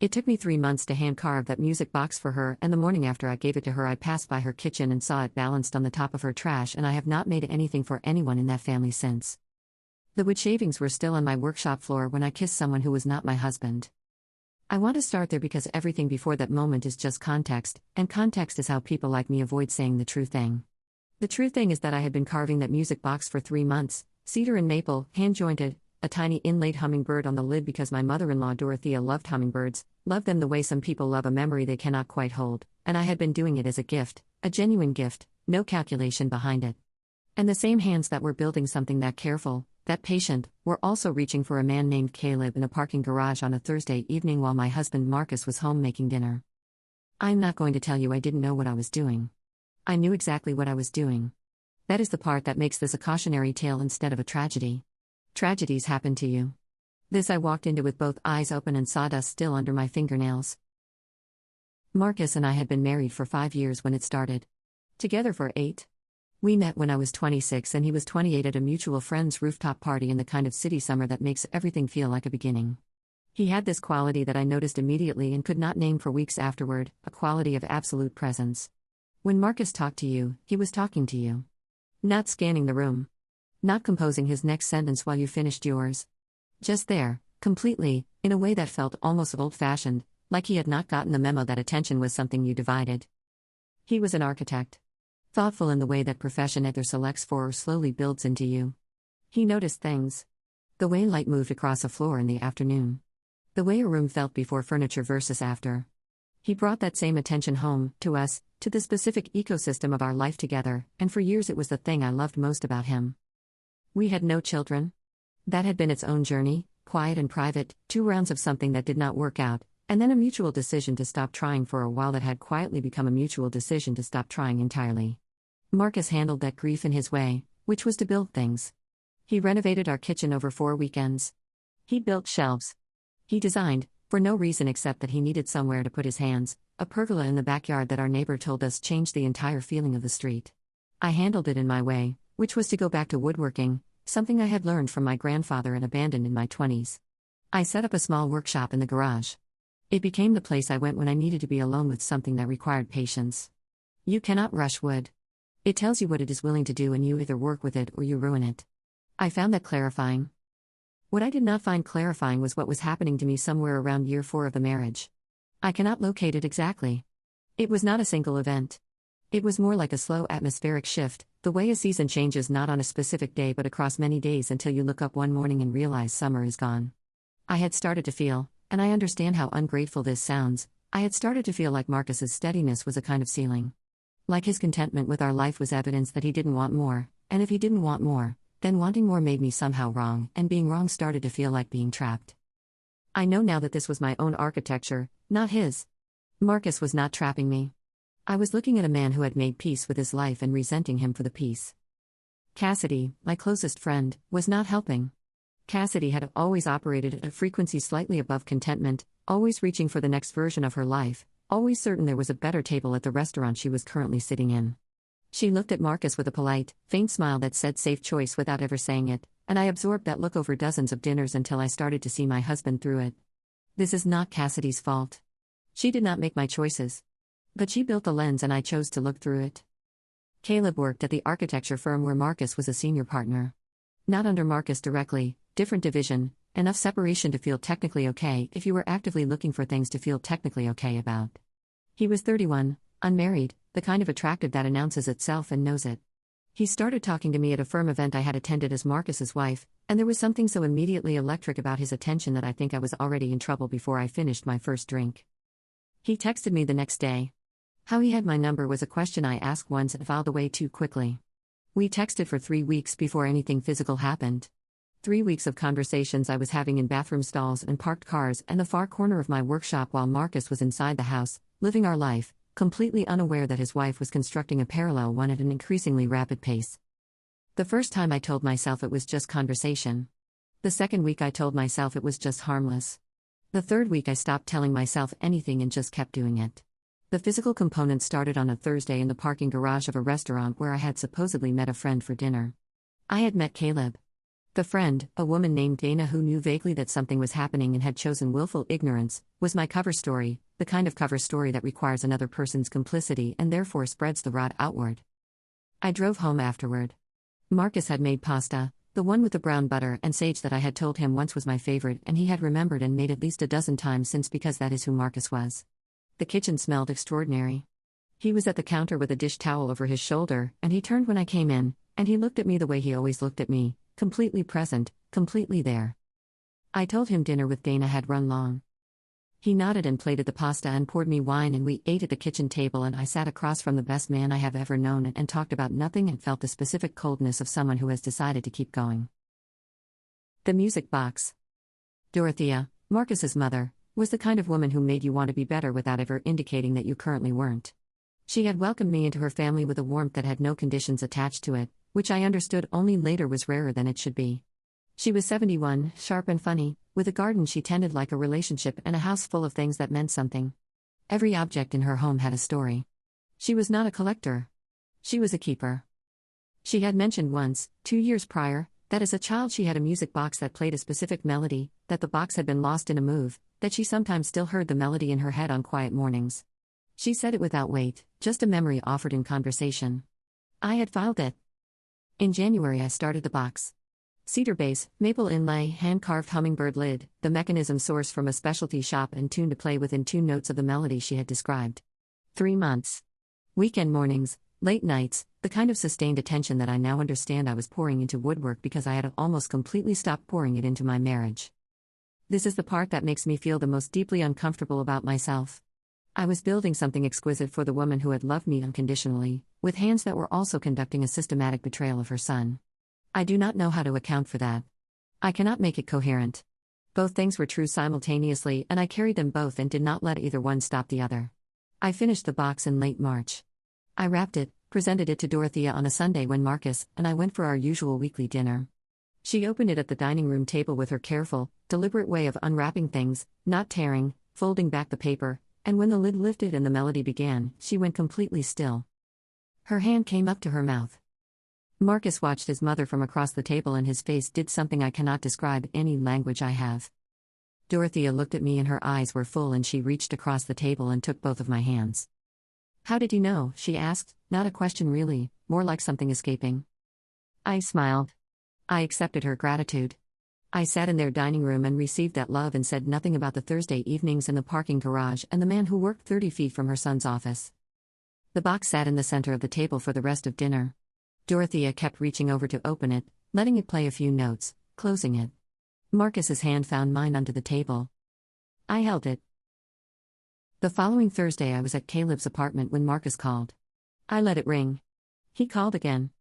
It took me 3 months to hand carve that music box for her, and the morning after I gave it to her, I passed by her kitchen and saw it balanced on the top of her trash, and I have not made anything for anyone in that family since. The wood shavings were still on my workshop floor when I kissed someone who was not my husband. I want to start there because everything before that moment is just context, and context is how people like me avoid saying the true thing. The true thing is that I had been carving that music box for 3 months, cedar and maple, hand-jointed, a tiny inlaid hummingbird on the lid because my mother-in-law Dorothea loved hummingbirds, loved them the way some people love a memory they cannot quite hold, and I had been doing it as a gift, a genuine gift, no calculation behind it. And the same hands that were building something that careful, that patient, were also reaching for a man named Caleb in a parking garage on a Thursday evening while my husband Marcus was home making dinner. I'm not going to tell you I didn't know what I was doing. I knew exactly what I was doing. That is the part that makes this a cautionary tale instead of a tragedy. Tragedies happen to you. This I walked into with both eyes open and sawdust still under my fingernails. Marcus and I had been married for 5 years when it started. Together for 8. We met when I was 26 and he was 28 at a mutual friend's rooftop party in the kind of city summer that makes everything feel like a beginning. He had this quality that I noticed immediately and could not name for weeks afterward, a quality of absolute presence. When Marcus talked to you, he was talking to you. Not scanning the room. Not composing his next sentence while you finished yours. Just there, completely, in a way that felt almost old-fashioned, like he had not gotten the memo that attention was something you divided. He was an architect. Thoughtful in the way that profession either selects for or slowly builds into you. He noticed things. The way light moved across a floor in the afternoon. The way a room felt before furniture versus after. He brought that same attention home, to us, to the specific ecosystem of our life together, and for years it was the thing I loved most about him. We had no children. That had been its own journey, quiet and private, 2 rounds of something that did not work out, and then a mutual decision to stop trying for a while that had quietly become a mutual decision to stop trying entirely. Marcus handled that grief in his way, which was to build things. He renovated our kitchen over 4 weekends. He built shelves. He designed, for no reason except that he needed somewhere to put his hands, a pergola in the backyard that our neighbor told us changed the entire feeling of the street. I handled it in my way, which was to go back to woodworking, something I had learned from my grandfather and abandoned in my 20s. I set up a small workshop in the garage. It became the place I went when I needed to be alone with something that required patience. You cannot rush wood. It tells you what it is willing to do and you either work with it or you ruin it. I found that clarifying. What I did not find clarifying was what was happening to me somewhere around year 4 of the marriage. I cannot locate it exactly. It was not a single event. It was more like a slow atmospheric shift, the way a season changes not on a specific day but across many days until you look up one morning and realize summer is gone. I had started to feel, and I understand how ungrateful this sounds, I had started to feel like Marcus's steadiness was a kind of ceiling. Like his contentment with our life was evidence that he didn't want more, and if he didn't want more, then wanting more made me somehow wrong, and being wrong started to feel like being trapped. I know now that this was my own architecture, not his. Marcus was not trapping me. I was looking at a man who had made peace with his life and resenting him for the peace. Cassidy, my closest friend, was not helping. Cassidy had always operated at a frequency slightly above contentment, always reaching for the next version of her life, always certain there was a better table at the restaurant she was currently sitting in. She looked at Marcus with a polite, faint smile that said safe choice without ever saying it, and I absorbed that look over dozens of dinners until I started to see my husband through it. This is not Cassidy's fault. She did not make my choices. But she built the lens and I chose to look through it. Caleb worked at the architecture firm where Marcus was a senior partner. Not under Marcus directly, different division, enough separation to feel technically okay if you were actively looking for things to feel technically okay about. He was 31, unmarried, the kind of attractive that announces itself and knows it. He started talking to me at a firm event I had attended as Marcus's wife, and there was something so immediately electric about his attention that I think I was already in trouble before I finished my first drink. He texted me the next day. How he had my number was a question I asked once and filed away too quickly. We texted for 3 weeks before anything physical happened. 3 weeks of conversations I was having in bathroom stalls and parked cars and the far corner of my workshop while Marcus was inside the house, living our life, completely unaware that his wife was constructing a parallel one at an increasingly rapid pace. The first time I told myself it was just conversation. The second week I told myself it was just harmless. The third week I stopped telling myself anything and just kept doing it. The physical component started on a Thursday in the parking garage of a restaurant where I had supposedly met a friend for dinner. I had met Caleb. The friend, a woman named Dana who knew vaguely that something was happening and had chosen willful ignorance, was my cover story, the kind of cover story that requires another person's complicity and therefore spreads the rot outward. I drove home afterward. Marcus had made pasta, the one with the brown butter and sage that I had told him once was my favorite, and he had remembered and made at least a dozen times since because that is who Marcus was. The kitchen smelled extraordinary. He was at the counter with a dish towel over his shoulder, and he turned when I came in, and he looked at me the way he always looked at me, completely present, completely there. I told him dinner with Dana had run long. He nodded and plated the pasta and poured me wine, and we ate at the kitchen table, and I sat across from the best man I have ever known and talked about nothing and felt the specific coldness of someone who has decided to keep going. The music box. Dorothea, Marcus's mother, was the kind of woman who made you want to be better without ever indicating that you currently weren't. She had welcomed me into her family with a warmth that had no conditions attached to it, which I understood only later was rarer than it should be. She was 71, sharp and funny, with a garden she tended like a relationship and a house full of things that meant something. Every object in her home had a story. She was not a collector. She was a keeper. She had mentioned once, 2 years prior, that as a child she had a music box that played a specific melody, that the box had been lost in a move, that she sometimes still heard the melody in her head on quiet mornings. She said it without weight, just a memory offered in conversation. I had filed it. In January I started the box. Cedar base, maple inlay, hand-carved hummingbird lid, the mechanism sourced from a specialty shop and tuned to play within 2 notes of the melody she had described. 3 months. Weekend mornings, late nights, the kind of sustained attention that I now understand I was pouring into woodwork because I had almost completely stopped pouring it into my marriage. This is the part that makes me feel the most deeply uncomfortable about myself. I was building something exquisite for the woman who had loved me unconditionally, with hands that were also conducting a systematic betrayal of her son. I do not know how to account for that. I cannot make it coherent. Both things were true simultaneously, and I carried them both and did not let either one stop the other. I finished the box in late March. I wrapped it, presented it to Dorothea on a Sunday when Marcus and I went for our usual weekly dinner. She opened it at the dining room table with her careful, deliberate way of unwrapping things, not tearing, folding back the paper, and when the lid lifted and the melody began, she went completely still. Her hand came up to her mouth. Marcus watched his mother from across the table, and his face did something I cannot describe in any language I have. Dorothea looked at me and her eyes were full, and she reached across the table and took both of my hands. "How did you know?" she asked, not a question really, more like something escaping. I smiled. I accepted her gratitude. I sat in their dining room and received that love and said nothing about the Thursday evenings in the parking garage and the man who worked 30 feet from her son's office. The box sat in the center of the table for the rest of dinner. Dorothea kept reaching over to open it, letting it play a few notes, closing it. Marcus's hand found mine under the table. I held it. The following Thursday I was at Caleb's apartment when Marcus called. I let it ring. He called again.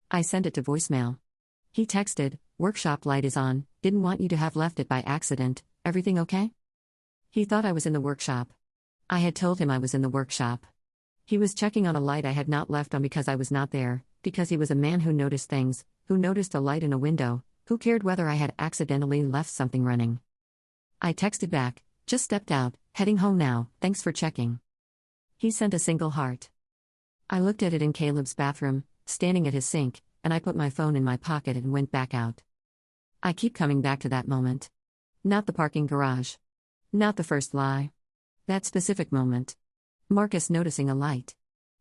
I sent it to voicemail. He texted, "Workshop light is on, didn't want you to have left it by accident, everything okay?" He thought I was in the workshop. I had told him I was in the workshop. He was checking on a light I had not left on because I was not there, because he was a man who noticed things, who noticed a light in a window, who cared whether I had accidentally left something running. I texted back, "Just stepped out, heading home now, thanks for checking." He sent a single heart. I looked at it in Caleb's bathroom, standing at his sink, and I put my phone in my pocket and went back out. I keep coming back to that moment. Not the parking garage. Not the first lie. That specific moment. Marcus noticing a light.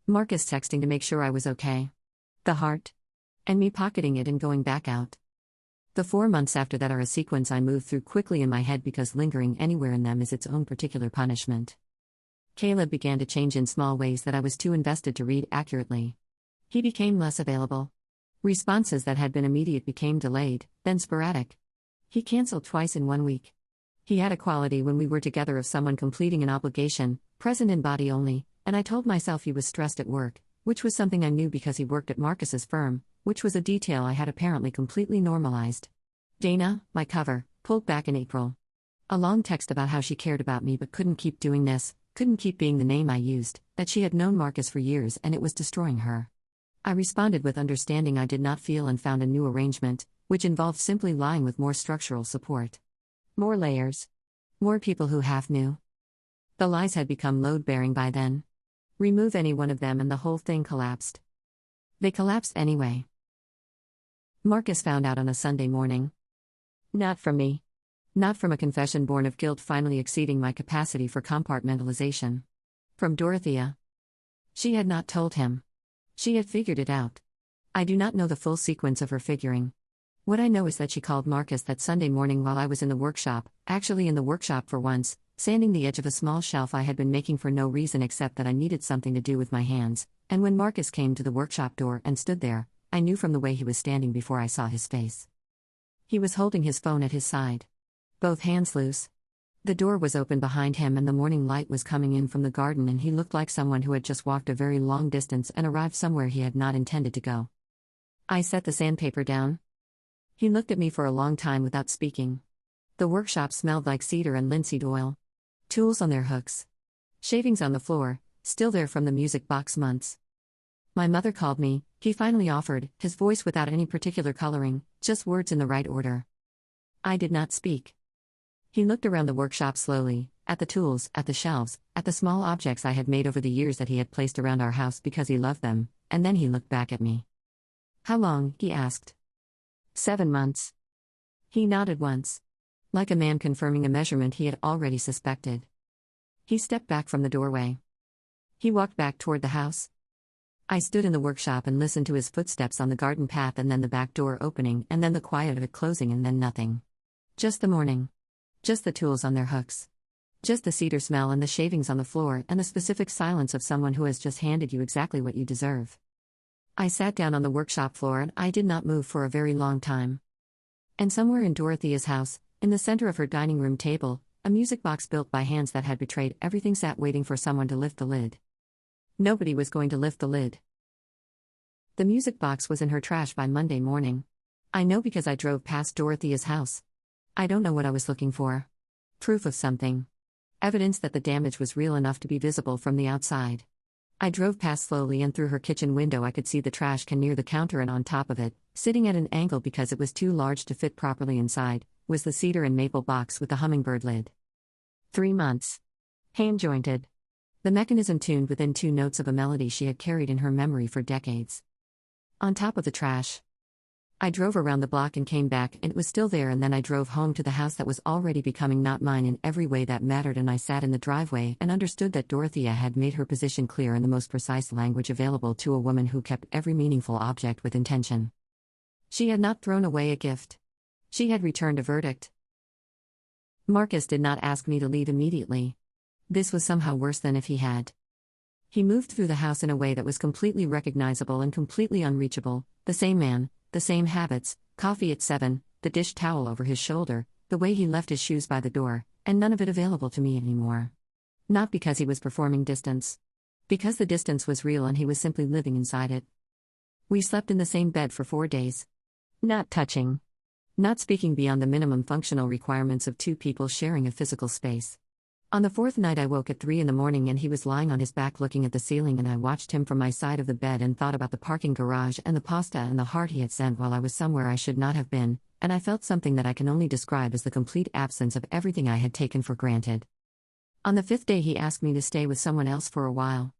Marcus texting to make sure I was okay. The heart. And me pocketing it and going back out. The 4 months after that are a sequence I move through quickly in my head because lingering anywhere in them is its own particular punishment. Caleb began to change in small ways that I was too invested to read accurately. He became less available. Responses that had been immediate became delayed, then sporadic. He canceled twice in 1 week. He had a quality when we were together of someone completing an obligation, present in body only, and I told myself he was stressed at work, which was something I knew because he worked at Marcus's firm, which was a detail I had apparently completely normalized. Dana, my cover, pulled back in April. A long text about how she cared about me but couldn't keep doing this, couldn't keep being the name I used, that she had known Marcus for years and it was destroying her. I responded with understanding I did not feel and found a new arrangement, which involved simply lying with more structural support. More layers. More people who half knew. The lies had become load-bearing by then. Remove any one of them and the whole thing collapsed. They collapsed anyway. Marcus found out on a Sunday morning. Not from me. Not from a confession born of guilt finally exceeding my capacity for compartmentalization. From Dorothea. She had not told him. She had figured it out. I do not know the full sequence of her figuring. What I know is that she called Marcus that Sunday morning while I was in the workshop, actually in the workshop for once, sanding the edge of a small shelf I had been making for no reason except that I needed something to do with my hands, and when Marcus came to the workshop door and stood there, I knew from the way he was standing before I saw his face. He was holding his phone at his side. Both hands loose. The door was open behind him and the morning light was coming in from the garden and he looked like someone who had just walked a very long distance and arrived somewhere he had not intended to go. I set the sandpaper down. He looked at me for a long time without speaking. The workshop smelled like cedar and linseed oil. Tools on their hooks. Shavings on the floor, still there from the music box months. My mother called me, he finally offered, his voice without any particular coloring, just words in the right order. I did not speak. He looked around the workshop slowly, at the tools, at the shelves, at the small objects I had made over the years that he had placed around our house because he loved them, and then he looked back at me. How long? He asked. 7 months. He nodded once. Like a man confirming a measurement he had already suspected. He stepped back from the doorway. He walked back toward the house. I stood in the workshop and listened to his footsteps on the garden path and then the back door opening and then the quiet of it closing and then nothing. Just the morning. Just the tools on their hooks. Just the cedar smell and the shavings on the floor and the specific silence of someone who has just handed you exactly what you deserve. I sat down on the workshop floor and I did not move for a very long time. And somewhere in Dorothea's house, in the center of her dining room table, a music box built by hands that had betrayed everything sat waiting for someone to lift the lid. Nobody was going to lift the lid. The music box was in her trash by Monday morning. I know because I drove past Dorothea's house. I don't know what I was looking for. Proof of something. Evidence that the damage was real enough to be visible from the outside. I drove past slowly and through her kitchen window I could see the trash can near the counter and on top of it, sitting at an angle because it was too large to fit properly inside, was the cedar and maple box with the hummingbird lid. 3 months. Hand-jointed. The mechanism tuned within 2 notes of a melody she had carried in her memory for decades. On top of the trash. I drove around the block and came back and it was still there and then I drove home to the house that was already becoming not mine in every way that mattered and I sat in the driveway and understood that Dorothea had made her position clear in the most precise language available to a woman who kept every meaningful object with intention. She had not thrown away a gift. She had returned a verdict. Marcus did not ask me to leave immediately. This was somehow worse than if he had. He moved through the house in a way that was completely recognizable and completely unreachable, the same man, the same habits, coffee at 7, the dish towel over his shoulder, the way he left his shoes by the door, and none of it available to me anymore. Not because he was performing distance. Because the distance was real and he was simply living inside it. We slept in the same bed for 4 days. Not touching. Not speaking beyond the minimum functional requirements of 2 people sharing a physical space. On the 4th night I woke at 3 in the morning and he was lying on his back looking at the ceiling and I watched him from my side of the bed and thought about the parking garage and the pasta and the heart he had sent while I was somewhere I should not have been, and I felt something that I can only describe as the complete absence of everything I had taken for granted. On the 5th day he asked me to stay with someone else for a while.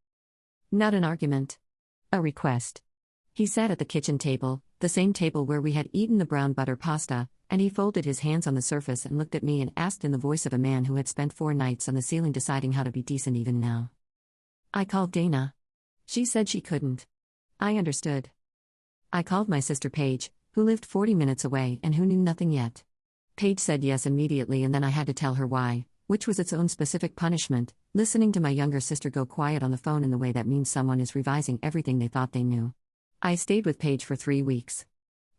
Not an argument. A request. He sat at the kitchen table, the same table where we had eaten the brown butter pasta, and he folded his hands on the surface and looked at me and asked in the voice of a man who had spent 4 nights on the ceiling deciding how to be decent even now. I called Dana. She said she couldn't. I understood. I called my sister Paige, who lived 40 minutes away and who knew nothing yet. Paige said yes immediately and then I had to tell her why, which was its own specific punishment, listening to my younger sister go quiet on the phone in the way that means someone is revising everything they thought they knew. I stayed with Paige for 3 weeks.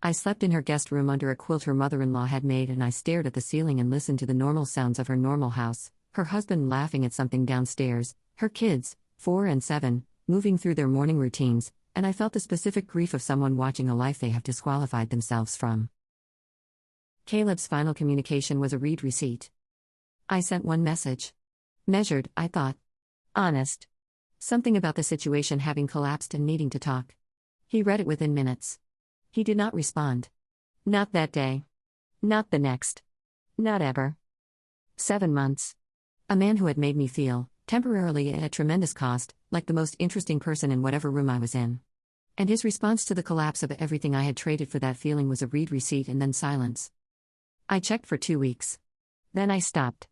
I slept in her guest room under a quilt her mother-in-law had made and I stared at the ceiling and listened to the normal sounds of her normal house, her husband laughing at something downstairs, her kids, 4 and 7, moving through their morning routines, and I felt the specific grief of someone watching a life they have disqualified themselves from. Caleb's final communication was a read receipt. I sent 1 message. Measured, I thought. Honest. Something about the situation having collapsed and needing to talk. He read it within minutes. He did not respond. Not that day. Not the next. Not ever. 7 months. A man who had made me feel, temporarily at a tremendous cost, like the most interesting person in whatever room I was in. And his response to the collapse of everything I had traded for that feeling was a read receipt and then silence. I checked for 2 weeks. Then I stopped.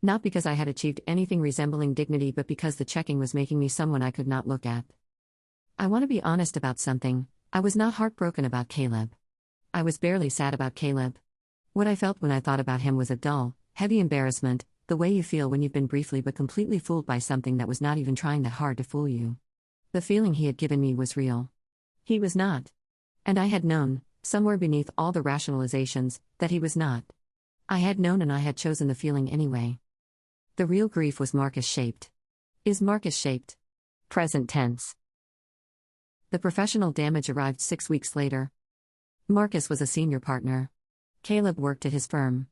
Not because I had achieved anything resembling dignity, but because the checking was making me someone I could not look at. I want to be honest about something. I was not heartbroken about Caleb. I was barely sad about Caleb. What I felt when I thought about him was a dull, heavy embarrassment, the way you feel when you've been briefly but completely fooled by something that was not even trying that hard to fool you. The feeling he had given me was real. He was not. And I had known, somewhere beneath all the rationalizations, that he was not. I had known, and I had chosen the feeling anyway. The real grief was Marcus-shaped. Is Marcus-shaped? Present tense. The professional damage arrived 6 weeks later. Marcus was a senior partner. Caleb worked at his firm.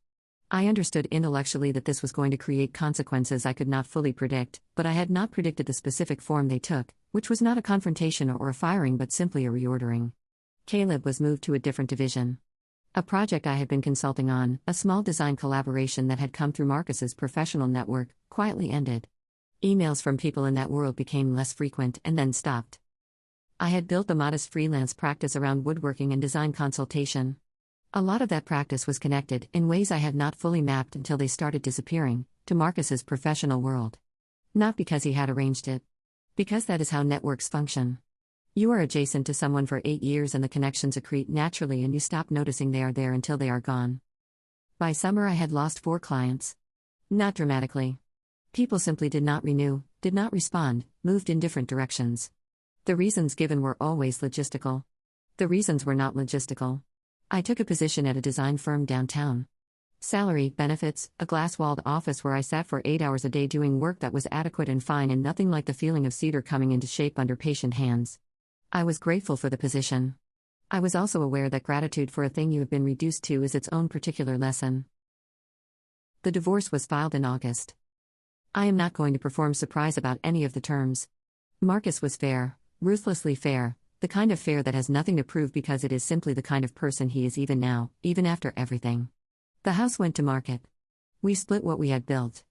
I understood intellectually that this was going to create consequences I could not fully predict, but I had not predicted the specific form they took, which was not a confrontation or a firing but simply a reordering. Caleb was moved to a different division. A project I had been consulting on, a small design collaboration that had come through Marcus's professional network, quietly ended. Emails from people in that world became less frequent and then stopped. I had built a modest freelance practice around woodworking and design consultation. A lot of that practice was connected, in ways I had not fully mapped until they started disappearing, to Marcus's professional world. Not because he had arranged it. Because that is how networks function. You are adjacent to someone for 8 years and the connections accrete naturally, and you stop noticing they are there until they are gone. By summer I had lost 4 clients. Not dramatically. People simply did not renew, did not respond, moved in different directions. The reasons given were always logistical. The reasons were not logistical. I took a position at a design firm downtown. Salary, benefits, a glass-walled office where I sat for 8 hours a day doing work that was adequate and fine, and nothing like the feeling of cedar coming into shape under patient hands. I was grateful for the position. I was also aware that gratitude for a thing you have been reduced to is its own particular lesson. The divorce was filed in August. I am not going to perform surprise about any of the terms. Marcus was fair, ruthlessly fair, the kind of fair that has nothing to prove because it is simply the kind of person he is even now, even after everything. The house went to market. We split what we had built.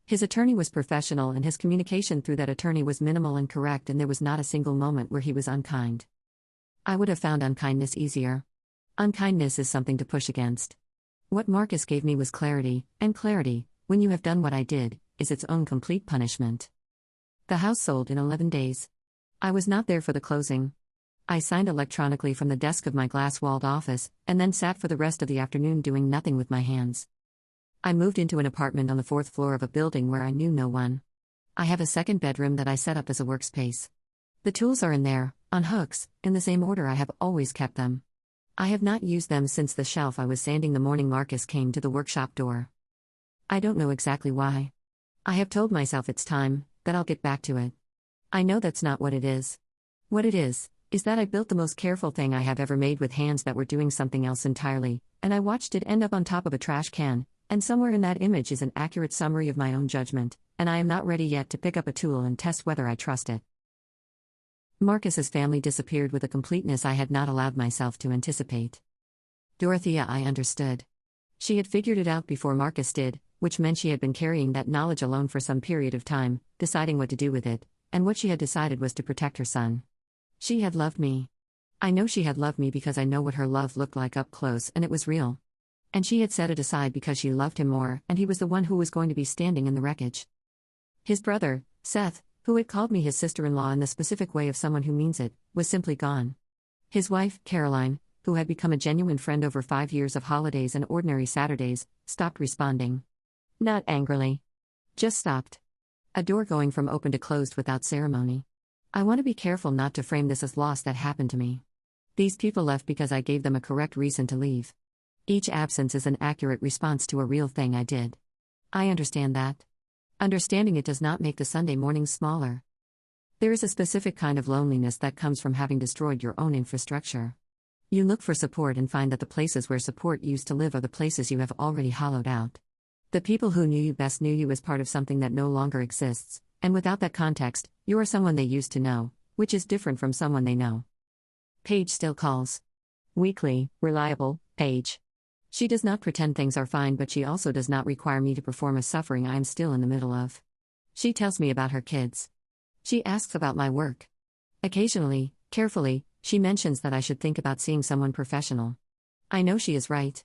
His attorney was professional, and his communication through that attorney was minimal and correct, and there was not a single moment where he was unkind. I would have found unkindness easier. Unkindness is something to push against. What Marcus gave me was clarity, and clarity, when you have done what I did, is its own complete punishment. The house sold in 11 days. I was not there for the closing. I signed electronically from the desk of my glass-walled office, and then sat for the rest of the afternoon doing nothing with my hands. I moved into an apartment on the 4th floor of a building where I knew no one. I have a second bedroom that I set up as a workspace. The tools are in there, on hooks, in the same order I have always kept them. I have not used them since the shelf I was sanding the morning Marcus came to the workshop door. I don't know exactly why. I have told myself it's time, that I'll get back to it. I know that's not what it is. What it is that I built the most careful thing I have ever made with hands that were doing something else entirely, and I watched it end up on top of a trash can, and somewhere in that image is an accurate summary of my own judgment, and I am not ready yet to pick up a tool and test whether I trust it. Marcus's family disappeared with a completeness I had not allowed myself to anticipate. Dorothea, I understood. She had figured it out before Marcus did, which meant she had been carrying that knowledge alone for some period of time, deciding what to do with it, and what she had decided was to protect her son. She had loved me. I know she had loved me because I know what her love looked like up close, and it was real. And she had set it aside because she loved him more, and he was the one who was going to be standing in the wreckage. His brother, Seth, who had called me his sister-in-law in the specific way of someone who means it, was simply gone. His wife, Caroline, who had become a genuine friend over 5 years of holidays and ordinary Saturdays, stopped responding. Not angrily. Just stopped. A door going from open to closed without ceremony. I want to be careful not to frame this as loss that happened to me. These people left because I gave them a correct reason to leave. Each absence is an accurate response to a real thing I did. I understand that. Understanding it does not make the Sunday mornings smaller. There is a specific kind of loneliness that comes from having destroyed your own infrastructure. You look for support and find that the places where support used to live are the places you have already hollowed out. The people who knew you best knew you as part of something that no longer exists, and without that context, you are someone they used to know, which is different from someone they know. Paige still calls. Weekly, reliable, Paige. She does not pretend things are fine, but she also does not require me to perform a suffering I am still in the middle of. She tells me about her kids. She asks about my work. Occasionally, carefully, She mentions that I should think about seeing someone professional. I know she is right.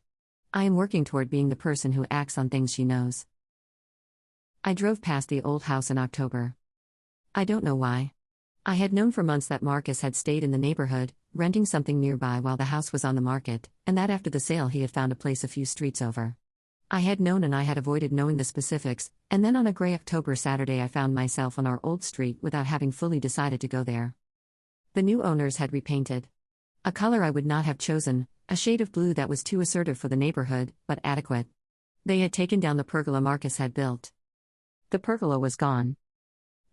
I am working toward being the person who acts on things she knows. I drove past the old house in October. I don't know why. I had known for months that Marcus had stayed in the neighborhood, renting something nearby while the house was on the market, and that after the sale he had found a place a few streets over. I had known and I had avoided knowing the specifics, and then on a gray October Saturday I found myself on our old street without having fully decided to go there. The new owners had repainted. A color I would not have chosen, a shade of blue that was too assertive for the neighborhood, but adequate. They had taken down the pergola Marcus had built. The pergola was gone.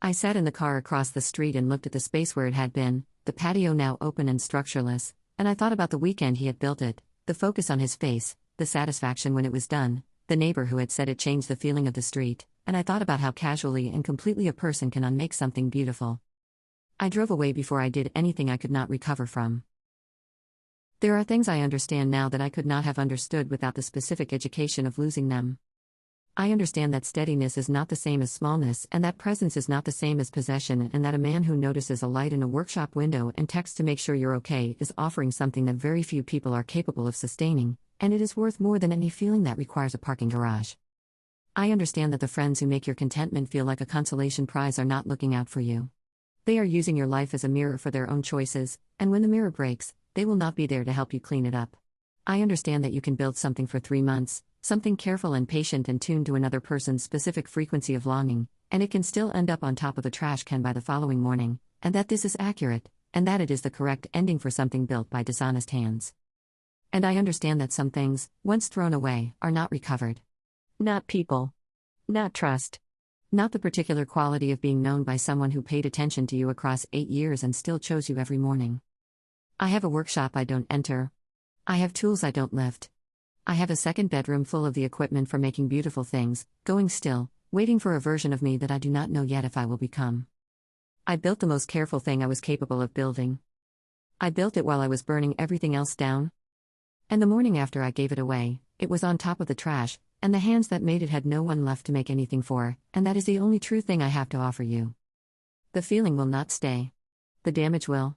I sat in the car across the street and looked at the space where it had been, the patio now open and structureless, and I thought about the weekend he had built it, the focus on his face, the satisfaction when it was done, the neighbor who had said it changed the feeling of the street, and I thought about how casually and completely a person can unmake something beautiful. I drove away before I did anything I could not recover from. There are things I understand now that I could not have understood without the specific education of losing them. I understand that steadiness is not the same as smallness, and that presence is not the same as possession, and that a man who notices a light in a workshop window and texts to make sure you're okay is offering something that very few people are capable of sustaining, and it is worth more than any feeling that requires a parking garage. I understand that the friends who make your contentment feel like a consolation prize are not looking out for you. They are using your life as a mirror for their own choices, and when the mirror breaks, they will not be there to help you clean it up. I understand that you can build something for 3 months, something careful and patient and tuned to another person's specific frequency of longing, and it can still end up on top of the trash can by the following morning, and that this is accurate, and that it is the correct ending for something built by dishonest hands. And I understand that some things, once thrown away, are not recovered. Not people. Not trust. Not the particular quality of being known by someone who paid attention to you across 8 years and still chose you every morning. I have a workshop I don't enter. I have tools I don't lift. I have a second bedroom full of the equipment for making beautiful things, going still, waiting for a version of me that I do not know yet if I will become. I built the most careful thing I was capable of building. I built it while I was burning everything else down. And the morning after I gave it away, it was on top of the trash, and the hands that made it had no one left to make anything for, and that is the only true thing I have to offer you. The feeling will not stay. The damage will.